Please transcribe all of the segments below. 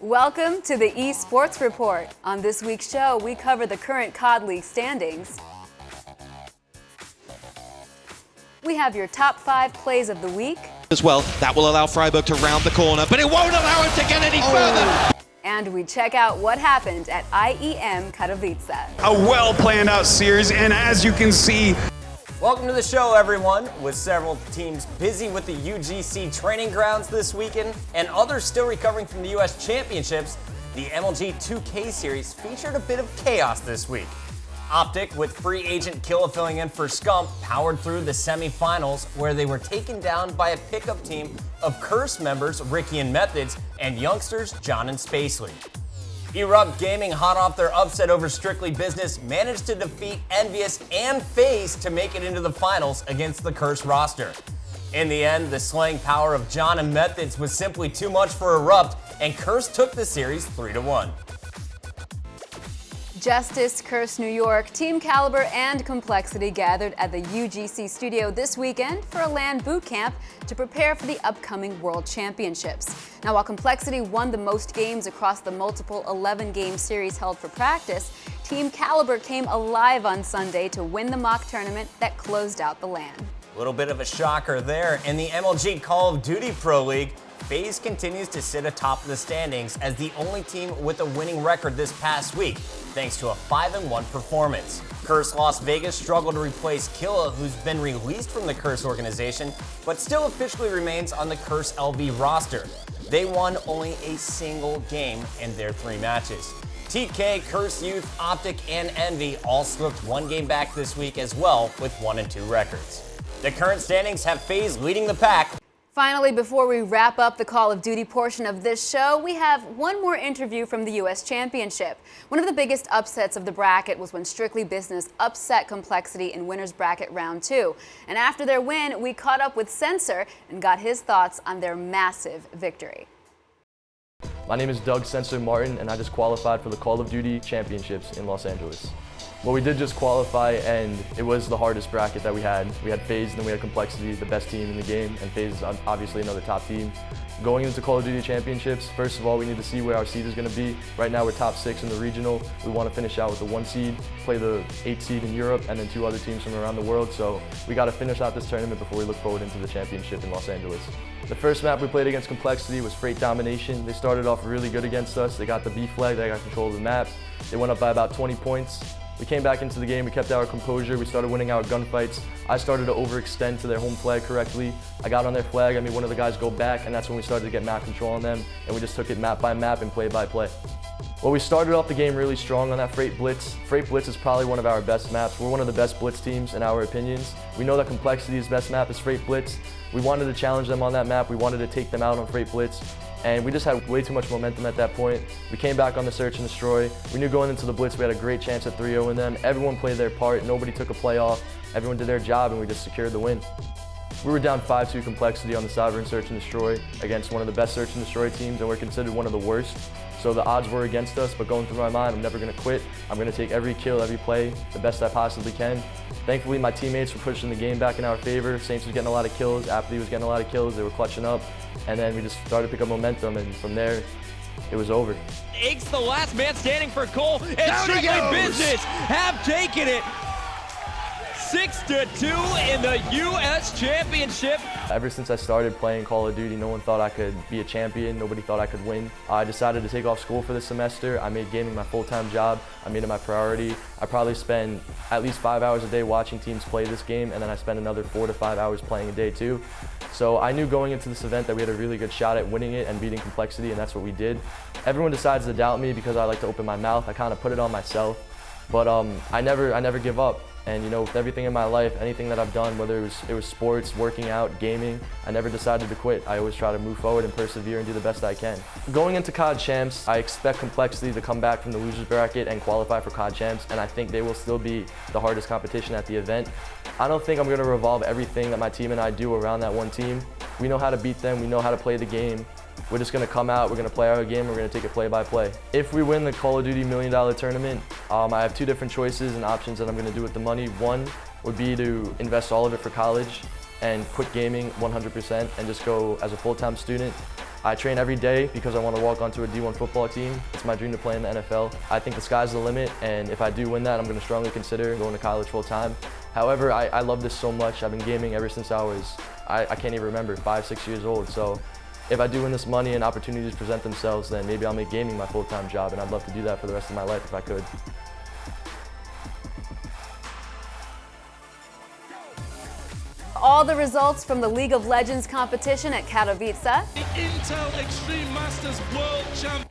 Welcome to the eSports Report. On this week's show, we cover the current COD League standings. We have your top 5 plays of the week. As well, that will allow Freiburg to round the corner, but it won't allow him to get any further. And we check out what happened at IEM Katowice. A well-planned out series, and as you can see, welcome to the show, everyone. With several teams busy with the UGC training grounds this weekend and others still recovering from the US Championships, the MLG 2K series featured a bit of chaos this week. Optic, with free agent Killa filling in for Scump, powered through the semifinals where they were taken down by a pickup team of Curse members Ricky and Methods and youngsters John and Spacely. Erupt Gaming, hot off their upset over Strictly Business, managed to defeat Envious and FaZe to make it into the finals against the Curse roster. In the end, the slaying power of John and Methods was simply too much for Erupt, and Curse took the series 3-1. Justice, Curse New York, Team Caliber, and Complexity gathered at the UGC studio this weekend for a LAN boot camp to prepare for the upcoming World Championships. Now, while Complexity won the most games across the multiple 11-game series held for practice, Team Caliber came alive on Sunday to win the mock tournament that closed out the LAN. A little bit of a shocker there. In the MLG Call of Duty Pro League, FaZe continues to sit atop the standings as the only team with a winning record this past week, thanks to a 5-1 performance. Curse Las Vegas struggled to replace Killa, who's been released from the Curse organization, but still officially remains on the Curse LV roster. They won only a single game in their 3 matches. TK, Curse Youth, Optic, and Envy all slipped 1 game back this week as well with 1-2 records. The current standings have FaZe leading the pack. Finally, before we wrap up the Call of Duty portion of this show, we have one more interview from the US Championship. One of the biggest upsets of the bracket was when Strictly Business upset Complexity in Winners Bracket Round 2. And after their win, we caught up with Censor and got his thoughts on their massive victory. My name is Doug Censor Martin, and I just qualified for the Call of Duty Championships in Los Angeles. Well, we did just qualify, and it was the hardest bracket that we had. We had FaZe, and then we had Complexity, the best team in the game, and FaZe is obviously another top team. Going into Call of Duty Championships, first of all, we need to see where our seed is going to be. Right now, we're top 6 in the regional. We want to finish out with the 1 seed, play the 8 seed in Europe, and then 2 other teams from around the world. So we got to finish out this tournament before we look forward into the championship in Los Angeles. The first map we played against Complexity was Freight Domination. They started off really good against us. They got the B flag, they got control of the map. They went up by about 20 points. We came back into the game, we kept our composure, we started winning our gunfights. I started to overextend to their home flag correctly. I got on their flag, I made one of the guys go back, and that's when we started to get map control on them, and we just took it map by map and play by play. Well, we started off the game really strong on that Freight Blitz. Freight Blitz is probably one of our best maps. We're one of the best Blitz teams in our opinions. We know that Complexity's best map is Freight Blitz. We wanted to challenge them on that map. We wanted to take them out on Freight Blitz. And we just had way too much momentum at that point. We came back on the Search and Destroy. We knew going into the Blitz we had a great chance at 3-0 in them. Everyone played their part. Nobody took a play off. Everyone did their job, and we just secured the win. We were down 5-2 Complexity on the Sovereign Search and Destroy against one of the best Search and Destroy teams, and we're considered one of the worst. So the odds were against us, but going through my mind, I'm never going to quit. I'm going to take every kill, every play, the best I possibly can. Thankfully, my teammates were pushing the game back in our favor. Saints was getting a lot of kills, Apathy was getting a lot of kills, they were clutching up, and then we just started to pick up momentum, and from there, it was over. Aches the last man standing for Cole, and Strictly Business have taken it 6-2 in the US Championship. Ever since I started playing Call of Duty, no one thought I could be a champion. Nobody thought I could win. I decided to take off school for this semester. I made gaming my full-time job. I made it my priority. I probably spend at least 5 hours a day watching teams play this game, and then I spend another 4 to 5 hours playing a day too. So I knew going into this event that we had a really good shot at winning it and beating Complexity, and that's what we did. Everyone decides to doubt me because I like to open my mouth. I kind of put it on myself, but I never give up. And you know, with everything in my life, anything that I've done, whether it was sports, working out, gaming, I never decided to quit. I always try to move forward and persevere and do the best I can. Going into COD Champs, I expect Complexity to come back from the losers bracket and qualify for COD Champs, and I think they will still be the hardest competition at the event. I don't think I'm going to revolve everything that my team and I do around that one team. We know how to beat them, we know how to play the game. We're just going to come out, we're going to play our game, we're going to take it play by play. If we win the Call of Duty $1 Million tournament, I have 2 different choices and options that I'm going to do with the money. One would be to invest all of it for college and quit gaming 100% and just go as a full-time student. I train every day because I want to walk onto a D1 football team. It's my dream to play in the NFL. I think the sky's the limit, and if I do win that, I'm going to strongly consider going to college full time. However, I love this so much. I've been gaming ever since I can't even remember, 5, 6 years old. So if I do win this money and opportunities present themselves, then maybe I'll make gaming my full-time job, and I'd love to do that for the rest of my life if I could. All the results from the League of Legends competition at Katowice. The Intel Extreme Masters World Champion.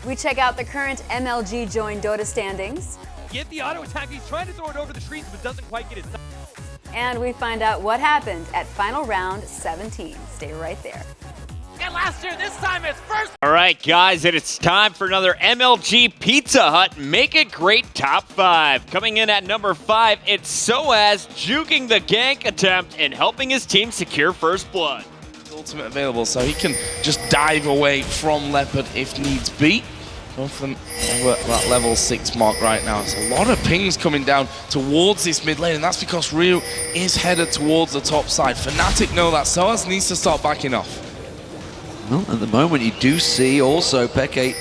We check out the current MLG Join DOTA standings. Get the auto attack. He's trying to throw it over the trees, but doesn't quite get it. And we find out what happened at final round 17. Stay right there. And last year, this time it's first. All right, guys, and it's time for another MLG Pizza Hut Make It Great Top 5. Coming in at number 5, it's Soaz juking the gank attempt and helping his team secure first blood. Ultimate available, so he can just dive away from Leopard if needs be. Both of them over that level 6 mark right now. There's a lot of pings coming down towards this mid lane, and that's because Ryu is headed towards the top side. Fnatic know that, Soaz needs to start backing off. Well, at the moment, you do see also Peke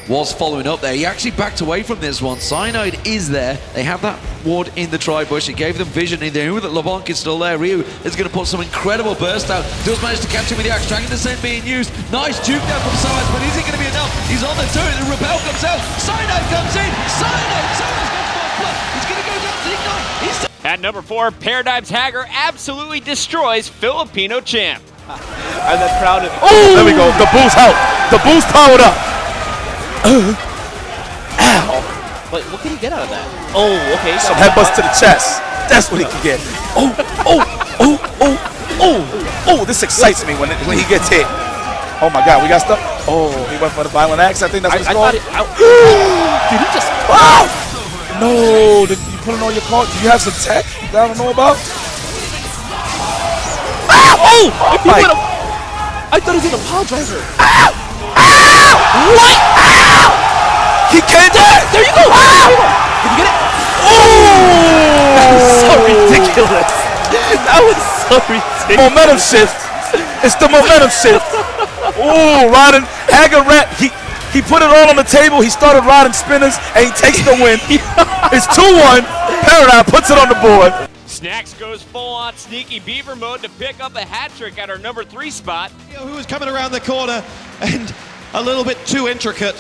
was following up there. He actually backed away from this one. Cyanide is there. They have that ward in the tri-bush. It gave them vision. They knew that LeBlanc is still there. Ryu is going to put some incredible burst out. Does manage to catch him with the axe. Dragon Descent being used. Nice juke down from Cyanide, but is it going to be enough? He's on the turret. The Rebel comes out. Cyanide comes in. Cyanide got first blood. He's going to go down to Ignite. At number 4, Paradigm's Hagger absolutely destroys Filipino champ. And the crowd is... Oh! There we go. The boost out. The boost powered up. Ow. But what can he get out of that? Oh, okay. Some headbutts to the chest. That's what he can get. Oh, this excites me when he gets hit. Oh my God, we got stuff. Oh, he went for the violent axe. I think that's what's going on. Did he just... Oh! No, did you put it on your card? Do you have some tech that I don't know about? Oh! I thought he was in a pile driver. What? He can't do it! There you go! Did you get it? Oh! That was so ridiculous. That was so ridiculous. Momentum shift. It's the momentum shift. Oh, riding Hagger rat. He put it all on the table. He started riding spinners, and he takes the win. It's 2-1. Paradigm puts it on the board. Snacks goes full-on sneaky beaver mode to pick up a hat trick at our number 3 spot. Who was coming around the corner and a little bit too intricate,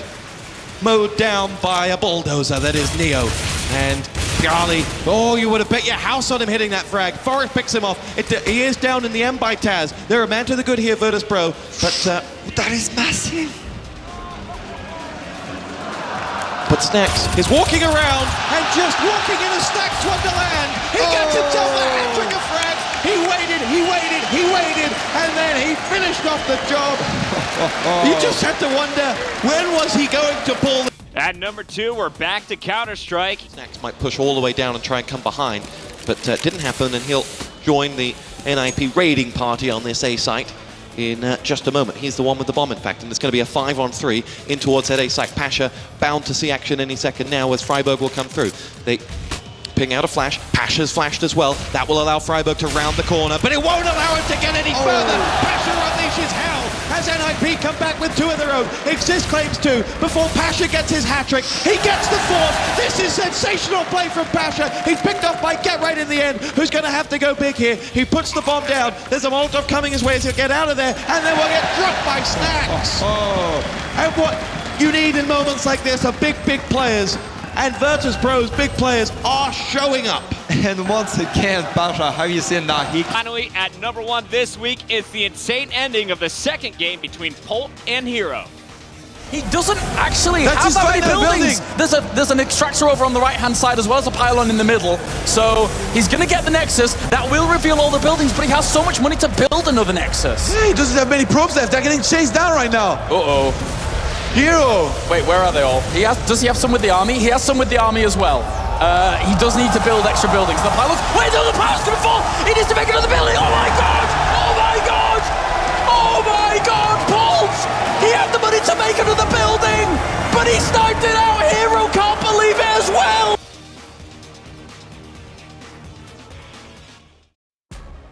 mowed down by a bulldozer that is Neo. And Gali, oh, you would have bet your house on him hitting that frag. Forrest picks him off. He is down in the M by Taz. They're a man to the good here, Virtus Pro, but that is massive. But Snacks is walking around and just walking in a Snacks wonderland. He gets himself a hat-trick of frags. He waited, and then he finished off the job. You just have to wonder, when was he going to pull? At number 2, we're back to Counter-Strike. Snacks might push all the way down and try and come behind, but didn't happen, and he'll join the NIP raiding party on this A site in just a moment. He's the one with the bomb, in fact, and it's going to be a 5-on-3 in towards that A site. Pasha bound to see action any second now as Freiburg will come through. They ping out a flash. Pasha's flashed as well. That will allow Freiburg to round the corner, but it won't allow him to get any further. Pasha unleashes hell as NIP come back with 2 of their own. Exist claims 2 before Pasha gets his hat-trick. He gets the 4th. This is sensational play from Pasha. He's picked off by Get Right in the end, who's going to have to go big here. He puts the bomb down. There's a Molotov coming his way as he'll get out of there, and then we'll get dropped by Snacks. And what you need in moments like this are big players. And Virtus Pro's big players are showing up. And once again, Basha, how you seen that? Finally, at number 1 this week is the insane ending of the second game between Polt and Hero. He doesn't actually have that many buildings. There's an extractor over on the right-hand side as well as a pylon in the middle. So he's going to get the Nexus. That will reveal all the buildings, but he has so much money to build another Nexus. Yeah, he doesn't have many probes left. They're getting chased down right now. Uh-oh. Hero! Wait, where are they all? Does he have some with the army? He has some with the army as well. He does need to build extra buildings. The pylons. Wait, no, the pylon's going to fall! He needs to make another building! Oh my God! Oh my God! Oh my God! Bolt! He had the money to make another building! But he sniped it out! Hero can't believe it as well!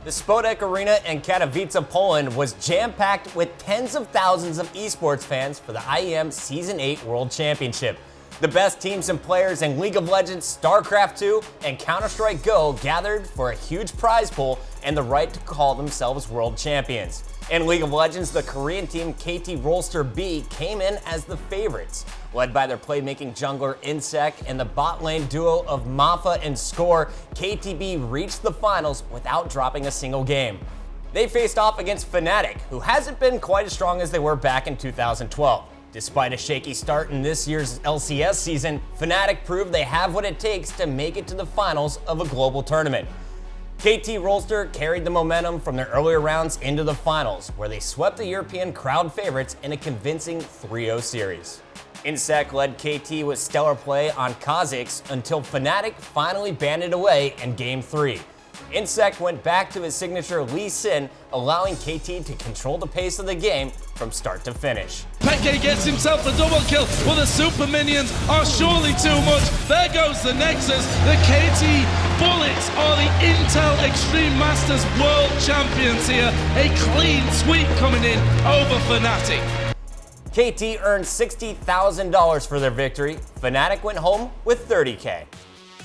The Spodek Arena in Katowice, Poland was jam-packed with tens of thousands of esports fans for the IEM Season 8 World Championship. The best teams and players in League of Legends, Starcraft 2, and Counter-Strike Go gathered for a huge prize pool and the right to call themselves world champions. In League of Legends, the Korean team KT Rolster B came in as the favorites. Led by their playmaking jungler Insec and the bot lane duo of Mafa and Score, KTB reached the finals without dropping a single game. They faced off against Fnatic, who hasn't been quite as strong as they were back in 2012. Despite a shaky start in this year's LCS season, Fnatic proved they have what it takes to make it to the finals of a global tournament. KT Rolster carried the momentum from their earlier rounds into the finals, where they swept the European crowd favorites in a convincing 3-0 series. Insec led KT with stellar play on Kha'Zix until Fnatic finally banded away in Game 3. Insec went back to his signature Lee Sin, allowing KT to control the pace of the game from start to finish. Peke gets himself the double kill, but the super minions are surely too much. There goes the Nexus. The KT Bullets are the Intel Extreme Masters World Champions here. A clean sweep coming in over Fnatic. KT earned $60,000 for their victory. Fnatic went home with $30K.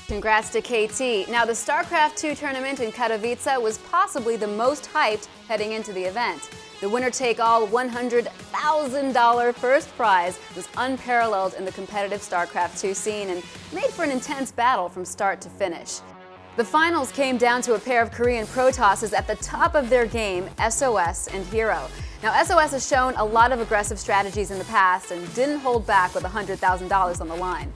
Congrats to KT. Now, the Starcraft 2 tournament in Katowice was possibly the most hyped heading into the event. The winner-take-all $100,000 first prize was unparalleled in the competitive Starcraft 2 scene and made for an intense battle from start to finish. The finals came down to a pair of Korean Protosses at the top of their game, SOS and Hero. Now, SOS has shown a lot of aggressive strategies in the past and didn't hold back with $100,000 on the line.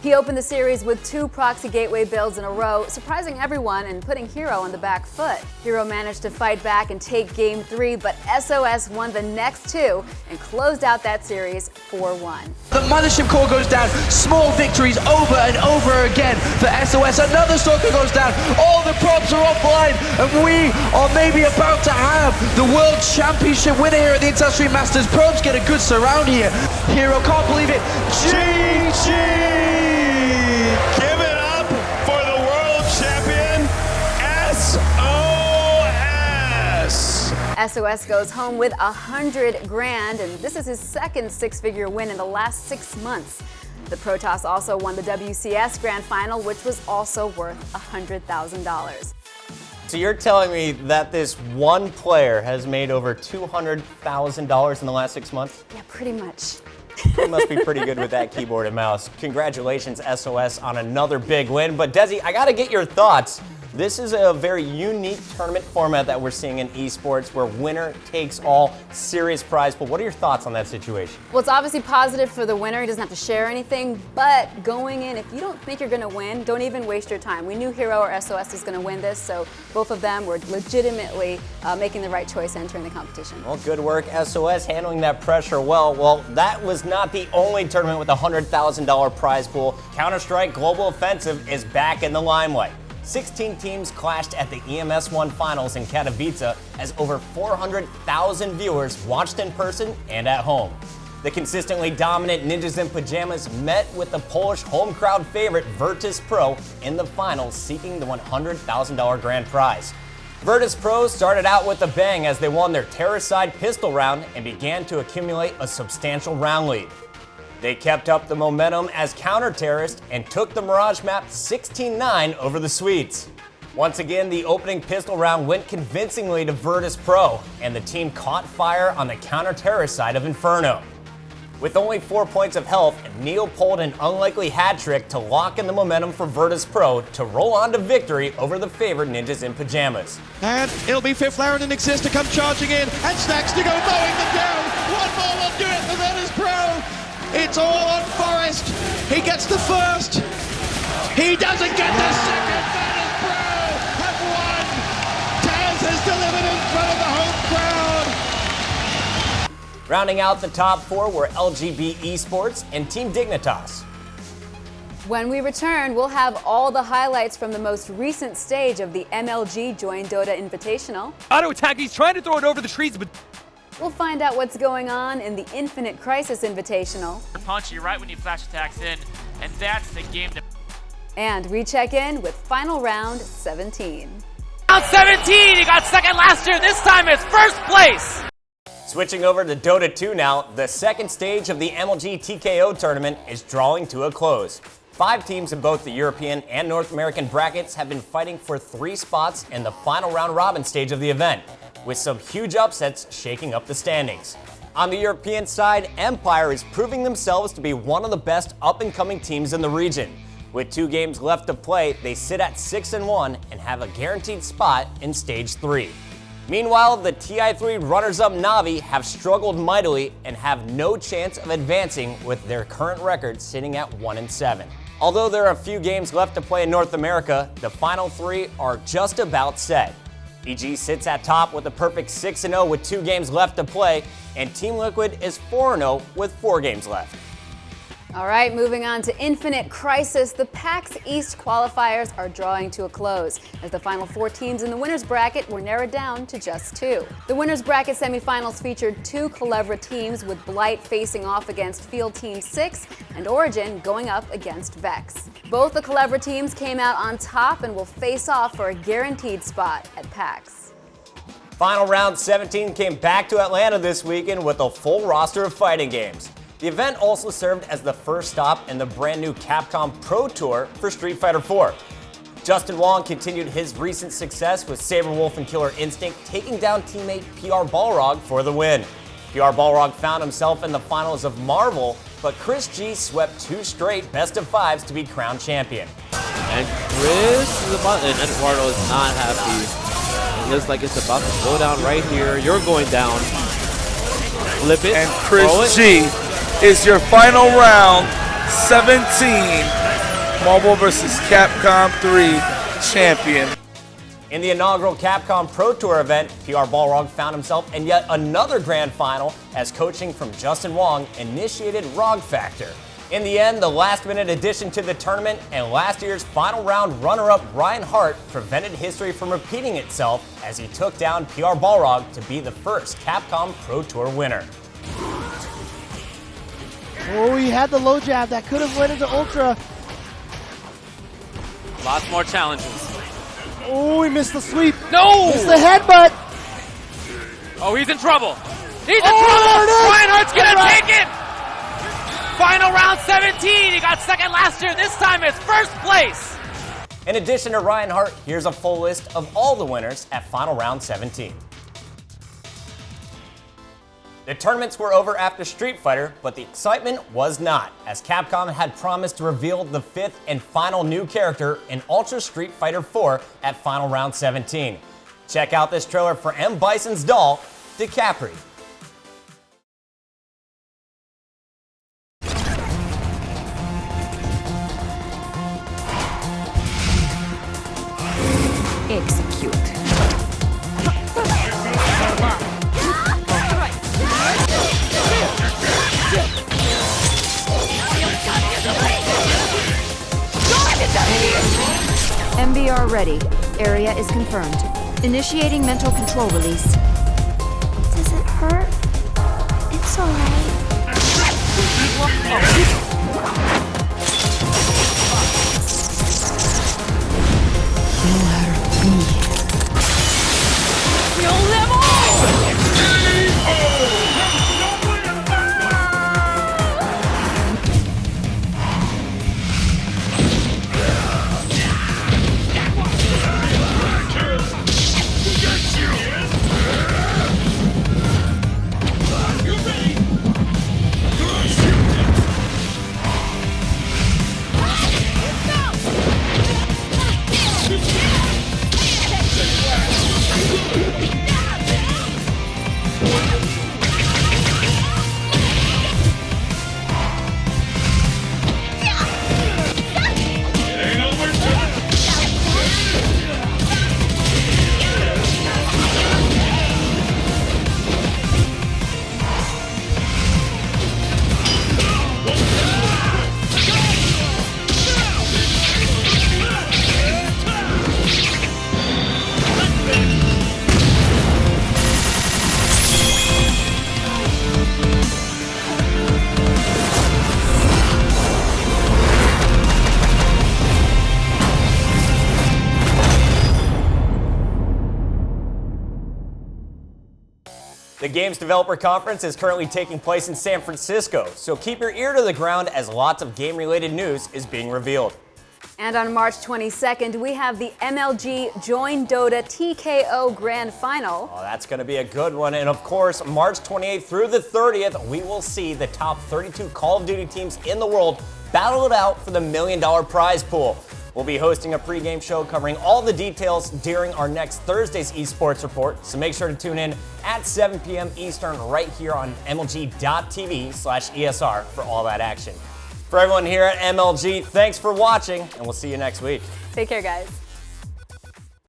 He opened the series with 2 proxy gateway builds in a row, surprising everyone and putting Hero on the back foot. Hero managed to fight back and take Game 3, but SOS won the next 2 and closed out that series 4-1. The Mothership core goes down, small victories over and over again for SOS. Another Stalker goes down, all the props are offline, and we are maybe about to have the World Championship winner here at the Intel Extreme Masters. Probes get a good surround here. Hero can't believe it. GG! Give it up for the world champion, SOS! SOS goes home with $100,000, and this is his second 6-figure win in the last 6 months. The Protoss also won the WCS Grand Final, which was also worth $100,000. So you're telling me that this one player has made over $200,000 in the last 6 months? Yeah, pretty much. You must be pretty good with that keyboard and mouse. Congratulations, SOS, on another big win. But Desi, I gotta get your thoughts. This is a very unique tournament format that we're seeing in esports where winner takes all, serious prize pool. What are your thoughts on that situation? Well, it's obviously positive for the winner. He doesn't have to share anything, but going in, if you don't think you're gonna win, don't even waste your time. We knew Hero or SOS was gonna win this, so both of them were legitimately making the right choice entering the competition. Well, good work, SOS, handling that pressure well. Well, that was not the only tournament with a $100,000 prize pool. Counter-Strike Global Offensive is back in the limelight. 16 teams clashed at the EMS1 finals in Katowice as over 400,000 viewers watched in person and at home. The consistently dominant Ninjas in Pajamas met with the Polish home crowd favorite Virtus Pro in the finals, seeking the $100,000 grand prize. Virtus Pro started out with a bang as they won their Terracide pistol round and began to accumulate a substantial round lead. They kept up the momentum as counter-terrorists and took the Mirage map 16-9 over the Swedes. Once again, the opening pistol round went convincingly to Virtus Pro, and the team caught fire on the counter-terrorist side of Inferno. With only 4 points of health, Neil pulled an unlikely hat trick to lock in the momentum for Virtus Pro to roll on to victory over the favored Ninjas in Pajamas. And it'll be Fifth Laren and Exist to come charging in, and Stacks to go mowing them down. One more will do it for Virtus Pro. It's all on Forest. He gets the first. He doesn't get the second. Virtus Pro have won. Taz has delivered in front of the home crowd. Rounding out the top 4 were LGB Esports and Team Dignitas. When we return, we'll have all the highlights from the most recent stage of the MLG Join Dota Invitational. Auto attack, he's trying to throw it over the trees, but We'll find out what's going on in the Infinite Crisis Invitational. Punch you right when you flash attacks in, and that's the game that... And we check in with Final Round 17. Round 17, he got second last year. This time it's first place. Switching over to Dota 2 now, the second stage of the MLG TKO tournament is drawing to a close. 5 teams in both the European and North American brackets have been fighting for 3 spots in the final round robin stage of the event, with some huge upsets shaking up the standings. On the European side, Empire is proving themselves to be one of the best up-and-coming teams in the region. With 2 games left to play, they sit at 6-1 and have a guaranteed spot in Stage 3. Meanwhile, the TI3 runners-up Na'Vi have struggled mightily and have no chance of advancing with their current record sitting at 1-7. Although there are a few games left to play in North America, the final 3 are just about set. EG sits at top with a perfect 6-0 with 2 games left to play, and Team Liquid is 4-0 with 4 games left. All right, moving on to Infinite Crisis. The PAX East qualifiers are drawing to a close as the final 4 teams in the winners bracket were narrowed down to just 2. The winners bracket semifinals featured 2 Culebra teams, with Blight facing off against Field Team 6 and Origin going up against Vex. Both the Culebra teams came out on top and will face off for a guaranteed spot at PAX. Final round 17 came back to Atlanta this weekend with a full roster of fighting games. The event also served as the first stop in the brand new Capcom Pro Tour for Street Fighter IV. Justin Wong continued his recent success with Saberwolf and Killer Instinct, taking down teammate PR Balrog for the win. PR Balrog found himself in the finals of Marvel, but Chris G swept 2 straight best-of-5s to be crowned champion. And Chris is about, and Eduardo is not happy. It looks like it's about to go down right here. You're going down. Flip it. And Chris G is your final round 17 Mobile vs. Capcom 3 champion. In the inaugural Capcom Pro Tour event, PR Balrog found himself in yet another grand final as coaching from Justin Wong initiated Rog Factor. In the end, the last-minute addition to the tournament and last year's final round runner-up Ryan Hart prevented history from repeating itself as he took down PR Balrog to be the first Capcom Pro Tour winner. Oh, he had the low jab that could have led into Ultra. Lots more challenges. Oh, he missed the sweep. No! Missed the headbutt. Oh, he's in trouble. He's in trouble. Reinhardt's gonna take it. Final round 17. He got second last year. This time it's first place. In addition to Reinhardt, here's a full list of all the winners at final round 17. The tournaments were over after Street Fighter, but the excitement was not, as Capcom had promised to reveal the 5th and final new character in Ultra Street Fighter 4 at final round 17. Check out this trailer for M. Bison's doll, DiCapri. Execute. MBR ready. Area is confirmed. Initiating mental control release. Does it hurt? It's alright. Games Developer Conference is currently taking place in San Francisco, so keep your ear to the ground as lots of game-related news is being revealed. And on March 22nd, we have the MLG Join Dota TKO Grand Final. Oh, that's going to be a good one. And of course, March 28th through the 30th, we will see the top 32 Call of Duty teams in the world battle it out for the $1 million prize pool. We'll be hosting a pregame show covering all the details during our next Thursday's eSports report, so make sure to tune in at 7 p.m. Eastern right here on MLG.tv/ESR for all that action. For everyone here at MLG, thanks for watching, and we'll see you next week. Take care, guys.